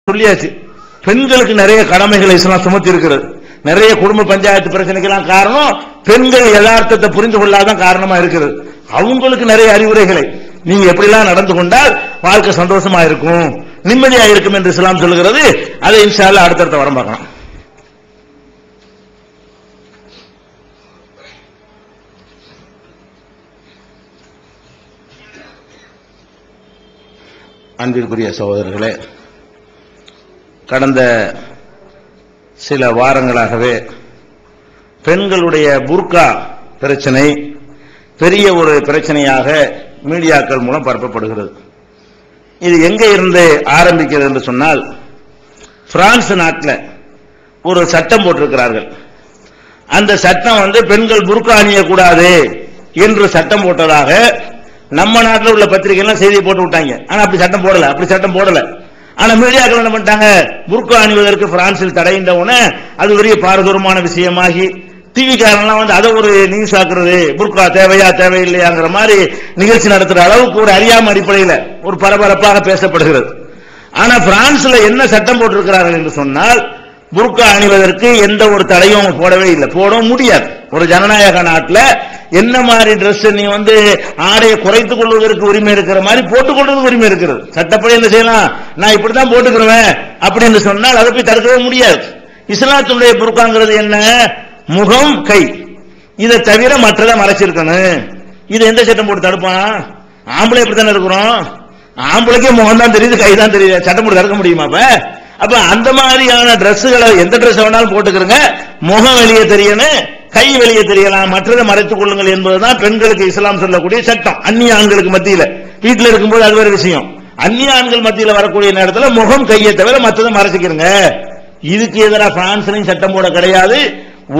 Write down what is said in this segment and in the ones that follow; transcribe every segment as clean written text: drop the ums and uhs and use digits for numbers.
சொல்லியாச்சு. பெண்களுக்கு நிறைய கடமைகளை இஸ்லாம் சுமத்தி இருக்கிறது. நிறைய குடும்ப பஞ்சாயத்து பிரச்சனைக்கெல்லாம் காரணம் பெண்கள் யதார்த்தத்தை புரிந்து கொள்ளாதான் காரணமா இருக்கிறது. அவங்களுக்கு நிறைய அறிவுரைகளை நீங்க எப்படிலாம் நடந்து கொண்டால் வாழ்க்கை சந்தோஷமா இருக்கும், நிம்மதியா இருக்கும் என்று இஸ்லாம் சொல்லுகிறது. அதை இன்ஷா அல்லாஹ் அடுத்தடுத்த வரம் பார்க்கலாம். அன்பிற்குரிய சகோதரர்களே, கடந்த சில வாரங்களாகவே பெண்களுடைய புர்கா பிரச்சனை பெரிய ஒரு பிரச்சனையாக மீடியாக்கள் மூலம் பரப்பப்படுகிறது. இது எங்கே இருந்து ஆரம்பிக்கிறது என்று சொன்னால், பிரான்ஸ் நாட்டில் ஒரு சட்டம் போட்டிருக்கிறார்கள். அந்த சட்டம் பெண்கள் புர்கா அணியக்கூடாது என்று சட்டம் போட்டதாக நம்ம நாட்டில் உள்ள பத்திரிகைலாம் செய்தியை போட்டு விட்டாங்க. ஆனா அப்படி சட்டம் போடல. ஆனா மீடியாக்கள் என்ன பண்ணிட்டாங்க, புர்கா அணிவதற்கு பிரான்சில் தடைந்தவுடனே அது பெரிய பாரதூரமான விஷயமாகி டிவி காரன்லாம் அதை ஒரு நியூஸ் ஆக்குறது, புர்கா தேவையா தேவையில்லையாங்கிற மாதிரி நிகழ்ச்சி நடத்துற அளவுக்கு ஒரு அறியாம அடிப்படையில் ஒரு பரபரப்பாக பேசப்படுகிறது. ஆனா பிரான்ஸ்ல என்ன சட்டம் போட்டிருக்கிறார்கள் என்று சொன்னால், புர்கா அணிவதற்கு எந்த ஒரு தடையும் போடவே இல்லை, போடவும் முடியாது. ஒரு ஜனநாயக நாட்டில் என்ன மாதிரி டிரெஸ் நீ ஆடையை குறைத்துக் கொள்வதற்கு உரிமை இருக்கிற மாதிரி போட்டுக் கொள்வதற்கு உரிமை இருக்கிறது. சட்டப்படி என்ன செய்யலாம், நான் இப்படித்தான் போட்டுக்கிறேன் அப்படின்னு சொன்னால் அதை போய் தடுக்கவே முடியாது. இஸ்லாத்துடைய புர்காங்கிறது என்ன, முகம் கை, இதை தவிர மற்றதை மறைச்சிருக்கணும். இது எந்த சட்டம் போட்டு தடுப்பான்? ஆம்பளை இப்படித்தானே இருக்கிறோம், ஆம்பளைக்கே முகம் தான் தெரியுது, கை தான் தெரியுது, சட்டம் போட்டு தடுக்க முடியுமா? அப்ப அந்த மாதிரியான டிரெஸ்களை எந்த டிரெஸ் வேணாலும் போட்டுக்கிறங்க, முகம் வெளியே தெரியணும், கை வெளியே தெரியலாம், மற்றதை மறைத்துக் கொள்ளுங்கள் என்பதுதான் பெண்களுக்கு இஸ்லாம் சொல்லக்கூடிய சட்டம். அந்நிய ஆண்களுக்கு மத்தியில வீட்டில் இருக்கும்போது அது வேற விஷயம். அந்நிய ஆண்கள் மத்தியில் வரக்கூடிய நேரத்தில் முகம் கையை தவிர மற்றதை மறைச்சிக்கிறங்க. இதுக்கு எதிராக பிரான்ஸ்லையும் சட்டம் போட கிடையாது.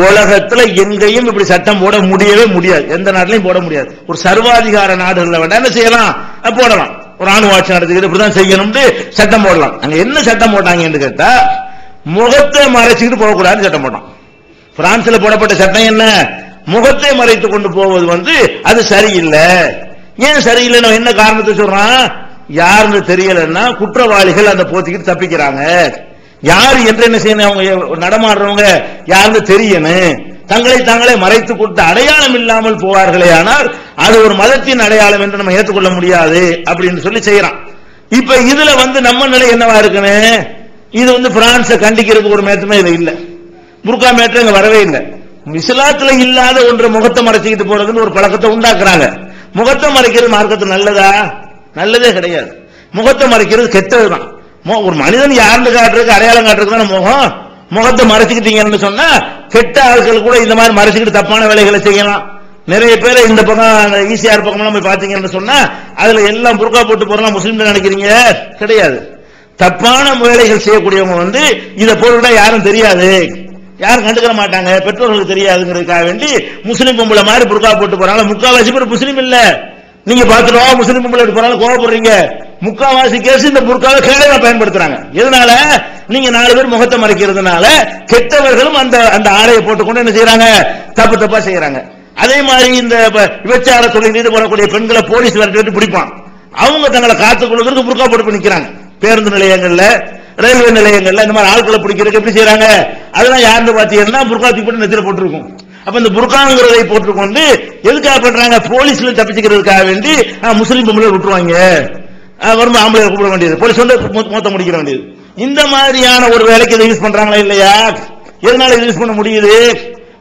உலகத்துல எங்கேயும் இப்படி சட்டம் போட முடியவே முடியாது, எந்த நாட்டிலையும் போட முடியாது. ஒரு சர்வாதிகார நாடுகளில் வேண்டாம் என்ன செய்யலாம், போடலாம். ஒரு ராணுவ ஆட்சி நடத்துகிறது, இப்படிதான் செய்யணும்னு சட்டம் போடலாம். அங்க என்ன சட்டம் போட்டாங்க என்று கேட்டா, முகத்தை மறைச்சிக்கிட்டு போகக்கூடாதுன்னு சட்டம் போட்டான். பிரான்ஸ்ல போடப்பட்ட சட்டம் என்ன, முகத்தை மறைத்துக் கொண்டு போவது அது சரியில்லை. ஏன் சரியில்லை, என்ன காரணத்தை சொல்றான், யாருன்னு தெரியலன்னா குற்றவாளிகள் அந்த போத்திக்கிட்டு தப்பிக்கிறாங்க. யாரு என்று என்ன செய்யணும், அவங்க நடமாடுறவங்க யாருன்னு தெரியணும். தங்களை தாங்களே மறைத்துக் கொடுத்த அடையாளம் இல்லாமல் போவார்களே, ஆனால் அது ஒரு மதத்தின் அடையாளம் என்று நம்ம ஏற்றுக்கொள்ள முடியாது அப்படின்னு சொல்லி செய்யறான். இப்ப இதுல நம்ம நிலை என்னவா இருக்குன்னு, இது பிரான்ஸை கண்டிக்கிறதுக்கு ஒரு மேட்டமே இது இல்ல, புர்கா மேட்டர் இங்க வரவே இல்லை. இஸ்லாத்துல இல்லாத ஒன்று முகத்தை மறைச்சிக்கிட்டு போறதுன்னு ஒரு பழக்கத்தை உண்டாக்குறாங்க. முகத்தை மறைக்கிறது மார்க்கத்தில் நல்லதா? நல்லதே கிடையாது. முகத்தை மறைக்கிறது கெட்டதுதான். ஒரு மனிதன் யாருன்னு காட்டுறதுக்கு, அடையாளம் காட்டுறதுக்கு தானே முகம். முகத்தை மறைச்சிக்கிட்டீங்கன்னு சொன்னா கெட்ட ஆட்கள் கூட இந்த மாதிரி மறைச்சிக்கிட்டு தப்பான வேலைகளை செய்யலாம். நிறைய பேர் இந்த பக்கம் ஈசிஆர் பக்கம் போய் பாத்தீங்கன்னு சொன்னா அதுல எல்லாம் புர்கா போட்டு போறலாம் முஸ்லீம்கள் நினைக்கிறீங்க, கிடையாது. தப்பான வேலைகள் செய்யக்கூடியவங்க இதை போட்டுட்டா யாரும் தெரியாது, யாரும் கண்டுக்கிற மாட்டாங்க, பெற்றோர்களுக்கு தெரியாதுங்கிறதுக்காக வேண்டி முஸ்லீம் பொம்பளை மாதிரி புர்கா போட்டு போறாங்க. முக்காவாசி பேர் முஸ்லீம் இல்ல, நீங்க பாத்துருவோம் முஸ்லீம் பொம்பளை போறாங்க கோவப்படுறீங்க. முக்காவாசி கேஸ் இந்த புர்காவை கேடா பயன்படுத்துறாங்க. எதனால, நீங்க 4 பேர் முகத்தை மறைக்கிறதுனால கெட்டவர்களும் அந்த ஆடையை போட்டுக்கொண்டு என்ன செய்யறாங்க, தப்பா செய்யறாங்க. அதே மாதிரி இந்த விபச்சார தொழில் ஈடுபடக்கூடிய பெண்களை போலீஸ் விரட்டி பிடிப்பான். அவங்க தங்களை காத்துக் கொள்வதற்கு புர்கா போட்டு நிக்கிறாங்க. பேருந்து நிலையங்கள்ல, ரயில்வே நிலையங்கள்ல இந்த மாதிரி ஆட்களை பிடிக்கிறதுக்கு எப்படி செய்யறாங்க, அதெல்லாம் யாருன்னு பாத்தீங்கன்னா புர்கா போட்டு நெத்தில போட்டுருக்கும். அப்ப இந்த புர்காங்கிறதை போட்டுக்கொண்டு எதுக்காக பண்றாங்க, போலீஸ்ல தப்பிச்சுக்கிறதுக்காக வேண்டி முஸ்லீம் பொம்பளை விட்டுருவாங்க, வரும் ஆம்பளை கூப்பிட வேண்டியது, போலீஸ் மொத்த முடிக்கிற வேண்டியது. இந்த மாதிரியான ஒரு வேலைக்கு இதை யூஸ் பண்றாங்களா இல்லையா? எதனால யூஸ் பண்ண முடியுது,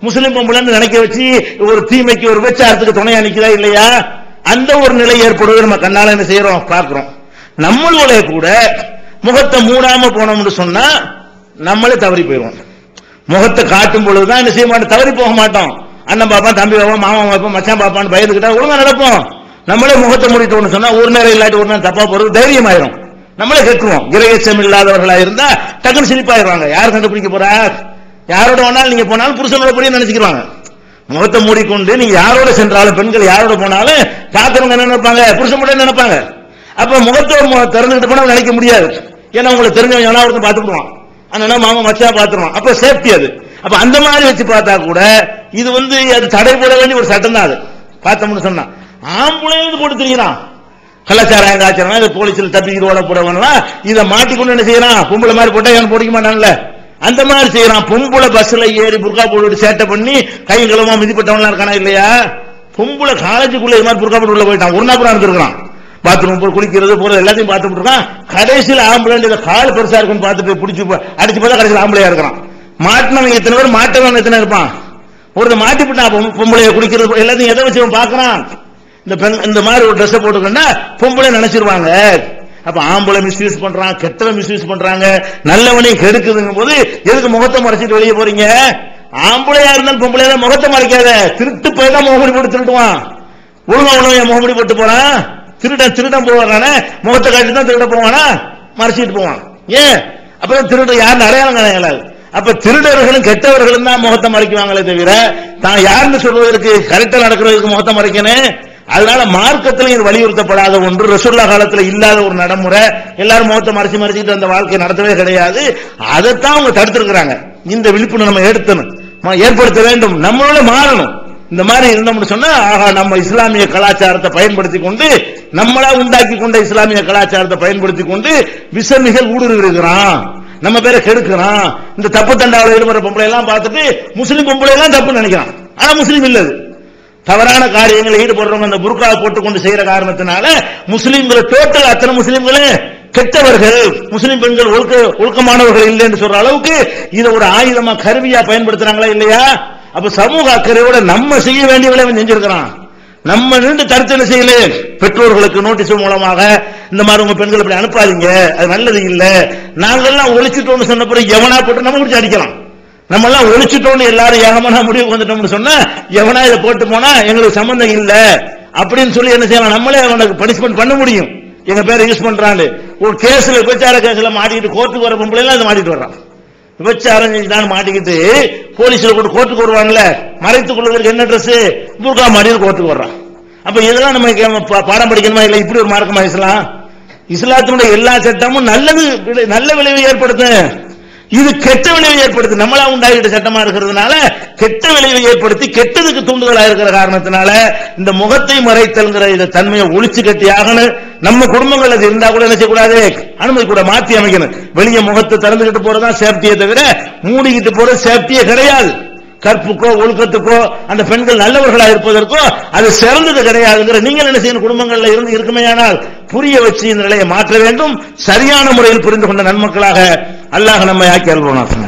முஸ்லீம் பொம்பளைன்னு நினைக்க வச்சு ஒரு தீமைக்கு ஒரு விபச்சாரத்துக்கு துணையா நிக்கிறா இல்லையா? அந்த ஒரு நிலை ஏற்படுவது நம்ம கண்ணால என்ன செய்யறோம், பார்க்கிறோம். நம்மளோட கூட முகத்தை மூடாம போனோம்னு சொன்னா நம்மளே தவறி போயிடுவோம். முகத்தை காட்டும் பொழுதுதான் என்ன செய்ய மாட்டோம், தவறி போக மாட்டோம். அண்ணன் பாப்பான், தம்பி பாப்பான், மாமா பாப்பான், மச்சான் பாப்பான்னு பயந்துக்கிட்டா ஒழுங்கா நடப்போம். நம்மளே முகத்தை மூடிட்டோம்னு சொன்னா ஒரு நேரம் இல்லாட்டி ஒரு நேரம் தப்பா போறது தைரியம் ஆயிரும், நம்மளே கெட்டுருவோம். இறையச்சம் இல்லாதவர்களா இருந்தா டக்குன்னு சிரிப்பாயிருவாங்க. யார் கண்டுபிடிக்க போறா, யாரோட வேணாலும் நீங்க போனாலும் புருஷனோட போய் நினைச்சுக்கிறாங்க. முகத்தை மூடிக்கொண்டு நீங்க யாரோட சென்றாலும், பெண்கள் யாரோட போனாலும் காத்தவங்க என்ன நினைப்பாங்க, புருஷன் மட்டும் நினைப்பாங்க. அப்ப முகத்தை திறந்துகிட்டு போனா நினைக்க முடியாது, ஏன்னா உங்களுக்கு தெரிஞ்சவங்க எல்லாம் ஒருத்தர் பாத்துக்குவான், அதனால மாமா மச்சா பாத்துருவான். அப்ப சேஃப்டி அது. அப்ப அந்த மாதிரி வச்சு பார்த்தா கூட இது அது தடை போட வேண்டிய ஒரு சட்டம் தான். அது பார்த்தோம்னு சொன்னா ஆம்புலையும் போட்டு தெரியுறான், கலாச்சாரம் காய்ச்சறா இது போலீஸ்ல தப்பிக்கிட்டு ஓட போறவன்லாம் இதை மாட்டிக்கொண்டு என்ன செய்யறான்? பொம்பளை மாதிரி போட்டா எவன் பிடிக்க மாட்டான்ல, அந்த மாதிரி செய்யறான். பொம்பளை பஸ்ல ஏறி புர்கா போட்டு சேட்டை பண்ணி கை கலமா மிதிப்பட்டவன்லாம் இருக்கானா இல்லையா? பொம்பளை காலேஜுக்குள்ள இது மாதிரி புர்கா போட்டு உள்ள போயிட்டான். ஒரு நாள் இருந்திருக்கான். பாத்ரூம் போய் குளிக்கிறது போறது எல்லாத்தையும் பார்த்துட்டு இருக்கான். கடைசியில் ஆம்பளை கால் பெருசா இருக்குன்னு பார்த்துட்டு பிடிச்சி அடிச்சு பார்த்தா கடைசியில் ஆம்பளையா இருக்கிறான். மாட்டினவங்க எத்தனை பேர், மாட்டவன் எத்தனை இருப்பான்? ஒருத்தர் மாட்டிவிட்டா பொம்பளைய குடிக்கிறது எல்லாத்தையும் எதை வச்சு பாக்குறான்? இந்த பெண் இந்த மாதிரி ஒரு ட்ரெஸ் போட்டுக்கன்னா பொம்பளை நினைச்சிருவாங்க. அப்ப ஆம்பளை மிஸ்யூஸ் பண்றான், கெட்டவன் மிஸ்யூஸ் பண்றாங்க, நல்லவனையும் கெடுக்குதுங்கும் போது எதுக்கு முகத்தை மறைச்சிட்டு வெளியே போறீங்க? ஆம்பளையா இருந்தாலும் பொம்பளையா முகத்தை மறைக்காத. திருட்டு போய் தான் முகமூடி போட்டு திருட்டுவான். ஒழுங்கா உணவு முகமூடி போட்டு போறான். திருடன் போவான முகத்தை காட்டி தான் திருட போவானா? மறைச்சிட்டு போவான். ஏன்? அப்ப திருட யாருன்னு அடையாளம் கிடையாது. அப்ப திருடர்களும் கெட்டவர்களும் தான் முகத்தை மறைக்குவாங்களே தவிர தான் யாருன்னு சொல்வதற்கு, கரெக்டா நடக்கிறதுக்கு முகத்தை மறைக்கணும். அதனால மார்க்கத்தில் இது வலியுறுத்தப்படாத ஒன்று, ரசூலுல்லாஹ் காலத்தில் இல்லாத ஒரு நடைமுறை. எல்லாரும் முகத்தை மறைச்சிட்டு அந்த வாழ்க்கை நடத்தவே கிடையாது. அதைத்தான் அவங்க தடுத்திருக்கிறாங்க. இந்த விழிப்புணர்வு நம்ம ஏற்படுத்த வேண்டும். நம்மளோட மாறணும். இந்த மாதிரி இருந்தோம்னு சொன்னா ஆகா நம்ம இஸ்லாமிய கலாச்சாரத்தை பயன்படுத்தி கொண்டு, நம்மளா உண்டாக்கி கொண்ட இஸ்லாமிய கலாச்சாரத்தை பயன்படுத்தி கொண்டு விசமிகள் ஊடுருவிருக்கிறான், நம்ம பேரை கெடுக்கிறான். இந்த தப்பு தண்டாவில் ஈடுபடுற பொம்பளை எல்லாம் பார்த்துட்டு முஸ்லீம் பொம்பளை எல்லாம் தப்பு நினைக்கிறான். ஆனா முஸ்லீம் இல்லது. தவறான காரியங்களை ஈடுபடுறவங்க அந்த புர்காவை போட்டுக்கொண்டு செய்யற காரணத்தினால முஸ்லீம்களை டோட்டல் அத்தனை முஸ்லீம்களே கெட்டவர்கள், முஸ்லீம் பெண்கள் ஒழுக்கமானவர்கள் இல்லை என்று சொல்ற அளவுக்கு இதை ஒரு ஆயுதமா கருவியா பயன்படுத்துறாங்களா இல்லையா? அப்ப சமூக அக்கறையோட நம்ம செய்ய வேண்டிய விளைவு செஞ்சிருக்கிறான். நம்ம நின்று தடுத்து செய்யல. பெற்றோர்களுக்கு நோட்டீஸ் மூலமாக இந்த மாதிரி உங்க பெண்கள் இப்படி அனுப்பாதீங்க, அது நல்லது இல்ல. நாங்கெல்லாம் ஒழிச்சிட்டோம்னு சொன்ன பிறகு எவனா போட்டு நம்ம முடிச்சு அடிக்கலாம். நம்ம எல்லாம் ஒழிச்சிட்டோம்னு எல்லாரும் ஏகமான முடிவுக்கு வந்துட்டோம்னு சொன்னா எவனா இதை போட்டு போனா எங்களுக்கு சம்பந்தம் இல்ல அப்படின்னு சொல்லி என்ன செய்யலாம்? நம்மளே அவனுக்கு பனிஷ்மெண்ட் பண்ண முடியும். எங்க பேரை யூஸ் பண்றான்னு ஒரு கேஸ்ல விபச்சார கேஸ்ல மாட்டிக்கிட்டு கோர்ட்டுக்கு வர பொம்பளை எல்லாம் அதை மாட்டிட்டு வர்றான். விபச்சாரம் செஞ்சுதான் மாட்டிக்கிட்டு போலீஸ்ல போட்டு கோர்ட்டுக்கு வருவாங்கல்ல, மறைத்துக் கொள்வதற்கு என்ன ட்ரெஸ் புர்கா மாட்டிட்டு கோர்ட்டுக்கு வர்றான். அப்ப இதெல்லாம் நம்ம பாடம் படிக்கணுமா? இல்ல இப்படி ஒரு மார்க்கமா இஸ்லாம்? இஸ்லாத்தினுடைய எல்லா சட்டமும் நல்ல விளைவை ஏற்படுத்தும். இது கெட்ட விளைவை ஏற்படுத்தி நம்மளா உண்டாகிட்ட சட்டமா இருக்கிறதுனால கெட்ட விளைவை ஏற்படுத்தி கெட்டதுக்கு தூண்டுதலா இருக்கிற காரணத்தினால இந்த முகத்தை மறைத்தல்ங்கிற இந்த தன்மையை ஒழிச்சு கட்டி ஆகணும். நம்ம குடும்பங்கள் அது இருந்தா கூட என்ன செய்யக்கூடாது? அனுமதி கூட மாற்றி அமைக்கணும். வெளியே முகத்தை திறந்துகிட்டு போறதுதான் சேஃப்டியை தவிர மூடிக்கிட்டு போறது சேஃப்டியே கிடையாது. கற்புக்கோ ஒழுக்கத்துக்கோ அந்த பெண்கள் நல்லவர்களா இருப்பதற்கோ அது சிறந்தது கிடையாதுங்கிற நீங்கள் என்ன செய்யணும்? குடும்பங்கள்ல இருந்து இருக்குமேயானால் புரிய வச்சு இந்த நிலையை மாற்ற வேண்டும். சரியான முறையில் புரிந்து கொண்ட நன்மக்களாக அல்லாஹ் நம்மை ஆக்கி அருள்வானாக.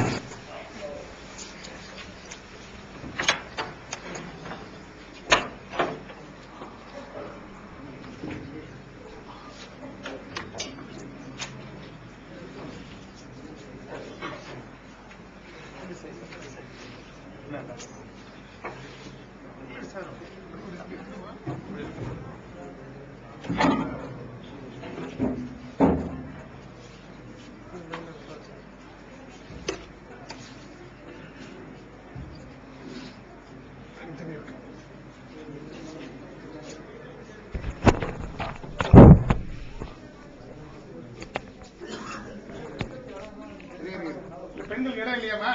பெண்களுக்கு இடம் இல்லையாமா?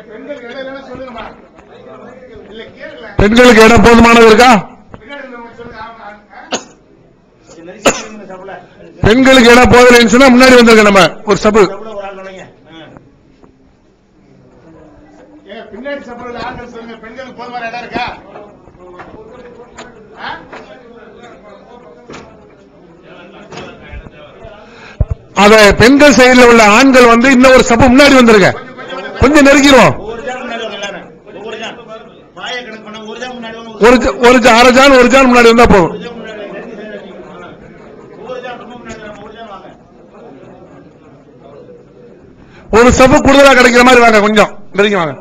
பெண்களுக்கு இடம் இல்லைன்னா சொல்லுங்கம்மா. இல்ல கேட்கல. பெண்களுக்கு இடம் போதுமானது இருக்கா? பெண்களுக்கு இடம் போதலைன்னு சொன்னா முன்னாடி வந்திருக்க நம்ம ஒரு சபு பின்னாடி சபையில் ஆண்கள் சொல்லுங்க. பெண்களுக்கு போதுமான இடம் இருக்கா? அத பெண்கள் சைடுல உள்ள ஆண்கள் வந்து இன்னும் ஒரு சபை முன்னாடி வந்திருக்க, கொஞ்சம் நெருங்கிடுவோம். ஒரு அரை ஜான் ஒரு ஜான் முன்னாடி வந்தா போதும். ஒரு சபை கூடுதலா கிடைக்கிற மாதிரி வாங்க, கொஞ்சம் நெருங்கி வாங்க.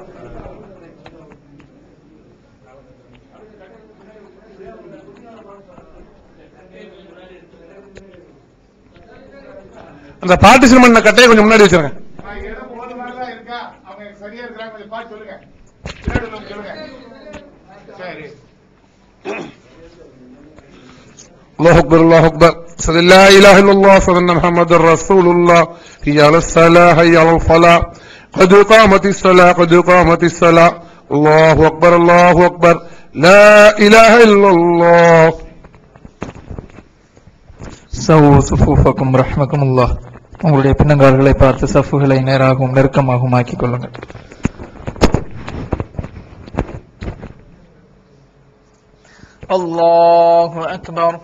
அந்த பார்ட்டிஷன் பண்ண கட்டையை கொஞ்சம் முன்னாடி வச்சிருங்க. الله أكبر الله أكبر أشهد أن لا إله إلا الله أشهد أن محمدا رسول الله حي على الصلاة حي على الفلاح قد قامت الصلاة قد قامت الصلاة الله أكبر الله أكبر لا إله إلا الله. சவு சுஃபூஃபக்கும் ரஹ்மக்குமுல்லாஹ். உங்களுடைய பின்னங்கால்களை பார்த்து சஃப்புகளை நேராகவும் நெருக்கமாகவும் ஆக்கிக் கொள்ளுங்கள். அல்லாஹு அக்பர்.